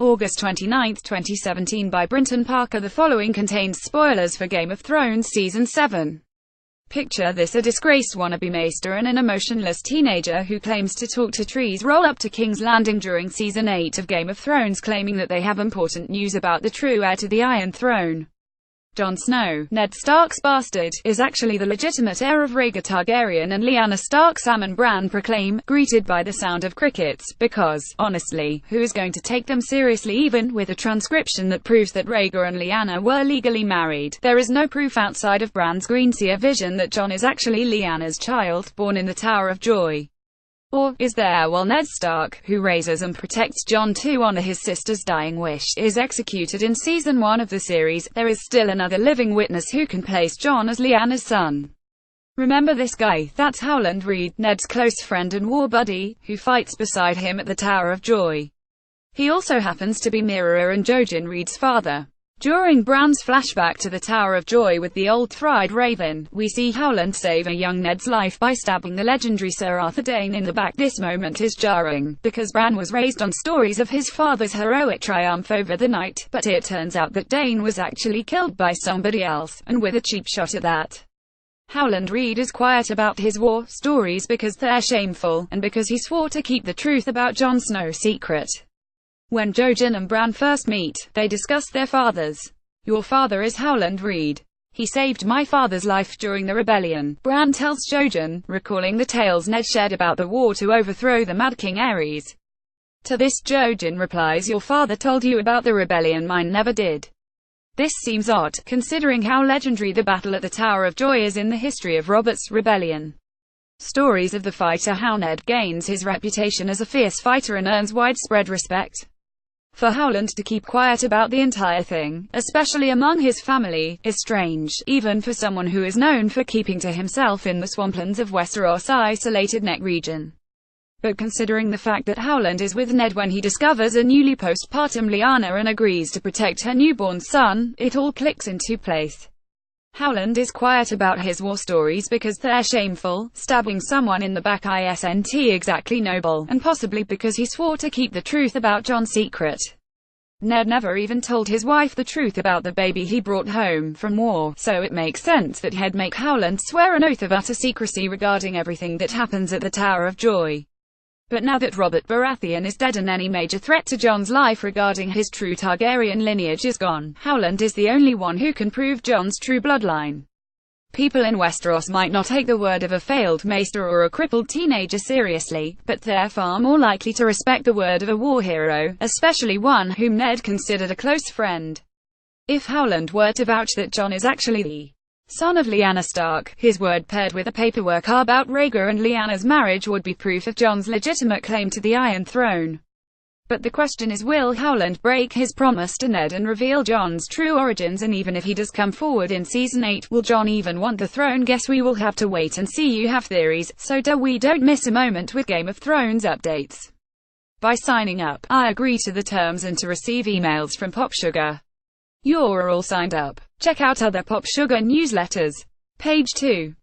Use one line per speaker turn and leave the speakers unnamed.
August 29, 2017 by Brinton Parker. The following contains spoilers for Game of Thrones Season 7. Picture this: a disgraced wannabe maester and an emotionless teenager who claims to talk to trees roll up to King's Landing during Season 8 of Game of Thrones, claiming that they have important news about the true heir to the Iron Throne. Jon Snow, Ned Stark's bastard, is actually the legitimate heir of Rhaegar Targaryen and Lyanna Stark. Sam and Bran proclaim, greeted by the sound of crickets, because, honestly, who is going to take them seriously even with a transcription that proves that Rhaegar and Lyanna were legally married? There is no proof outside of Bran's greenseer vision that Jon is actually Lyanna's child, born in the Tower of Joy. Or, is there? While Ned Stark, who raises and protects Jon to honor his sister's dying wish, is executed in Season 1 of the series, there is still another living witness who can place Jon as Lyanna's son. Remember this guy? That's Howland Reed, Ned's close friend and war buddy, who fights beside him at the Tower of Joy. He also happens to be Meera and Jojen Reed's father. During Bran's flashback to the Tower of Joy with the old fried raven, we see Howland save a young Ned's life by stabbing the legendary Sir Arthur Dayne in the back. This moment is jarring, because Bran was raised on stories of his father's heroic triumph over the night, but it turns out that Dayne was actually killed by somebody else, and with a cheap shot at that. Howland Reed is quiet about his war stories because they're shameful, and because he swore to keep the truth about Jon Snow secret. When Jojen and Bran first meet, they discuss their fathers. "Your father is Howland Reed. He saved my father's life during the rebellion," Bran tells Jojen, recalling the tales Ned shared about the war to overthrow the Mad King Aerys. To this, Jojen replies, "Your father told you about the rebellion, mine never did." This seems odd, considering how legendary the battle at the Tower of Joy is in the history of Robert's rebellion. Stories of the fight are how Ned gains his reputation as a fierce fighter and earns widespread respect. For Howland to keep quiet about the entire thing, especially among his family, is strange, even for someone who is known for keeping to himself in the swamplands of Westeros' isolated neck region. But considering the fact that Howland is with Ned when he discovers a newly postpartum Lyanna and agrees to protect her newborn son, it all clicks into place. Howland is quiet about his war stories because they're shameful, stabbing someone in the back isn't exactly noble, and possibly because he swore to keep the truth about Jon's secret. Ned never even told his wife the truth about the baby he brought home from war, so it makes sense that he'd make Howland swear an oath of utter secrecy regarding everything that happens at the Tower of Joy. But now that Robert Baratheon is dead and any major threat to Jon's life regarding his true Targaryen lineage is gone, Howland is the only one who can prove Jon's true bloodline. People in Westeros might not take the word of a failed maester or a crippled teenager seriously, but they're far more likely to respect the word of a war hero, especially one whom Ned considered a close friend. If Howland were to vouch that Jon is actually the son of Lyanna Stark, his word paired with the paperwork about Rhaegar and Lyanna's marriage would be proof of Jon's legitimate claim to the Iron Throne. But the question is, will Howland break his promise to Ned and reveal Jon's true origins? And even if he does come forward in Season 8, will Jon even want the throne? Guess we will have to wait and see. You have theories, so don't miss a moment with Game of Thrones updates by signing up. I agree to the terms and to receive emails from Pop Sugar. You're all signed up. Check out other Pop Sugar newsletters. Page 2.